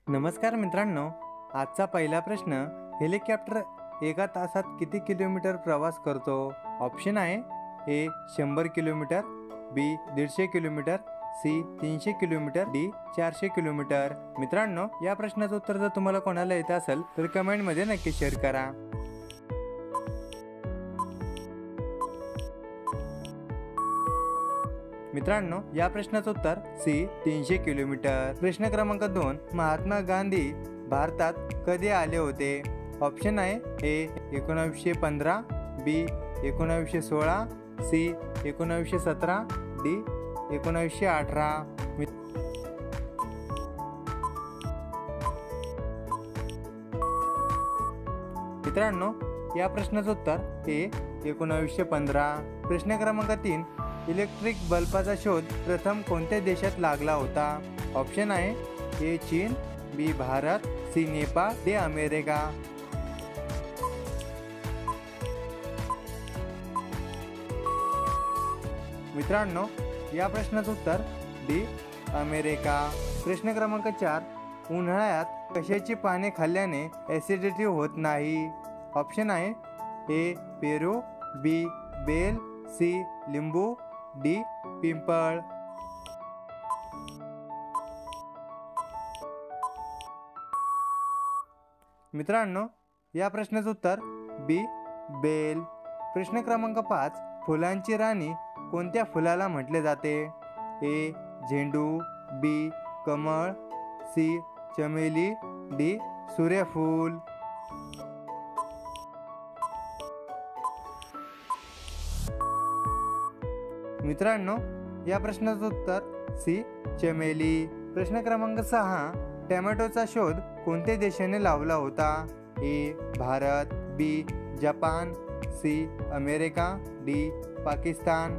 नमस्कार मित्रांनो, आजचा पहिला प्रश्न, हेलिकॉप्टर एका तासात किती किलोमीटर प्रवास करतो? ऑप्शन आहे A 100 kilometre, B 150 kilometre, C 300 kilometre, D 400 kilometre. मित्रांनो, या प्रश्नाचं उत्तर जर तुम्हाला कोणाला येत असेल तर कमेंटमध्ये नक्की शेअर करा। मित्रांनो, या प्रश्नाचं उत्तर सी 300 किलोमीटर। प्रश्न क्रमांक 2, महात्मा गांधी भारतात कधी आले होते? ऑप्शन आहे ए 1915, बी 1916, सी 1917, डी 1918। मित्रांनो, या प्रश्नाचं उत्तर ए 1915। प्रश्न क्रमांक 3, इलेक्ट्रिक बल्बाचा शोध प्रथम कोणत्या देशात लागला होता? ऑप्शन आहे ए चीन, B Bharat, C Nepal, D America. मित्रांनो, या प्रश्नाचं उत्तर डी अमेरिका। प्रश्न क्रमांक 4, उन्हाळ्यात कशाची पाने खाल्ल्याने ॲसिडिटी होत नाही? ऑप्शन आहे ए पेरू, बी बेल, सी लिंबू, डी पिंपळ। मित्रांनो, या प्रश्नाचं उत्तर बी बेल। प्रश्न क्रमांक 5, फुलांची राणी कोणत्या फुलाला म्हटले जाते? ए झेंडू, बी कमळ, सी चमेली, डी सूर्यफूल। मित्रांनो, या प्रश्नाचं उत्तर सी चमेली। प्रश्न क्रमांक 6, टोमॅटोचा शोध कोणत्या देशाने लावला होता? A Bharat, B Japan, C America, D Pakistan.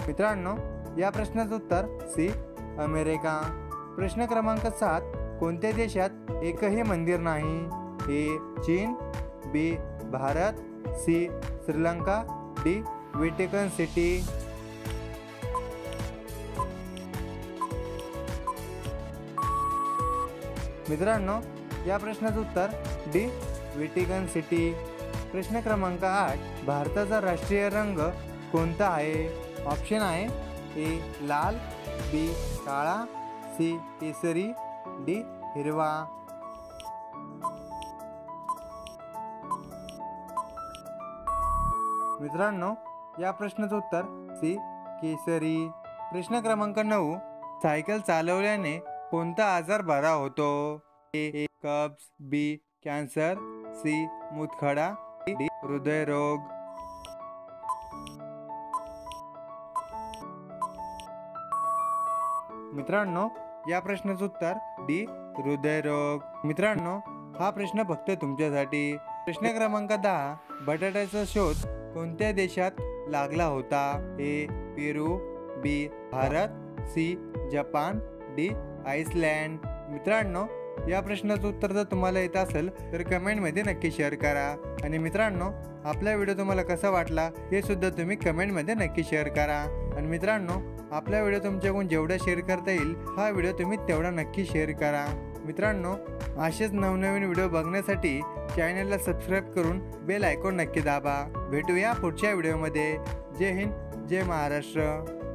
मित्रांनो, या प्रश्नाचं उत्तर सी अमेरिका। प्रश्न क्रमांक 7, कोणत्या देशात एकही मंदिर नाही? ए चीन, B Bharat, C Sri Lanka, D Vatican City. मित्रांनो, या प्रश्नाचं उत्तर डी व्हॅटिकन सिटी। प्रश्न क्रमांक 8, भारताचा राष्ट्रीय रंग कोणता आहे? ऑप्शन आहे ए लाल, बी काळा, सी केसरी, डी हिरवा। मित्रांनो, या प्रश्नाचं उत्तर सी केसरी। प्रश्न क्रमांक 9, सायकल चालवल्याने कोणता आजार बरा होतो? ए कब्ज, बी कॅन्सर, सी मूतखडा, डी हृदयरोग। मित्रांनो, या प्रश्नाचं उत्तर डी हृदयरोग। मित्रांनो, हा प्रश्न फक्त तुमच्यासाठी। प्रश्न क्रमांक 10, बटाट्याचा शोध कोणत्या देशात लागला होता? A Peru, B Bharat, C Japan, D Iceland. मित्रांनो, या प्रश्नाचं उत्तर जर तुम्हाला येत असेल तर कमेंटमध्ये नक्की शेअर करा। आणि मित्रांनो, आपला व्हिडिओ तुम्हाला कसा वाटला हे सुद्धा तुम्ही कमेंटमध्ये नक्की शेअर करा। आणि मित्रांनो, आपला व्हिडिओ तुमच्याकडून जेवढा शेअर करता येईल हा व्हिडिओ तुम्ही तेवढा नक्की शेअर करा। मित्रांनो, असेच नवनवीन व्हिडिओ बघण्यासाठी चॅनलला सबस्क्राईब करून बेल आयकॉन नक्की दाबा। भेटूया पुढच्या व्हिडिओमध्ये। जय हिंद, जय महाराष्ट्र।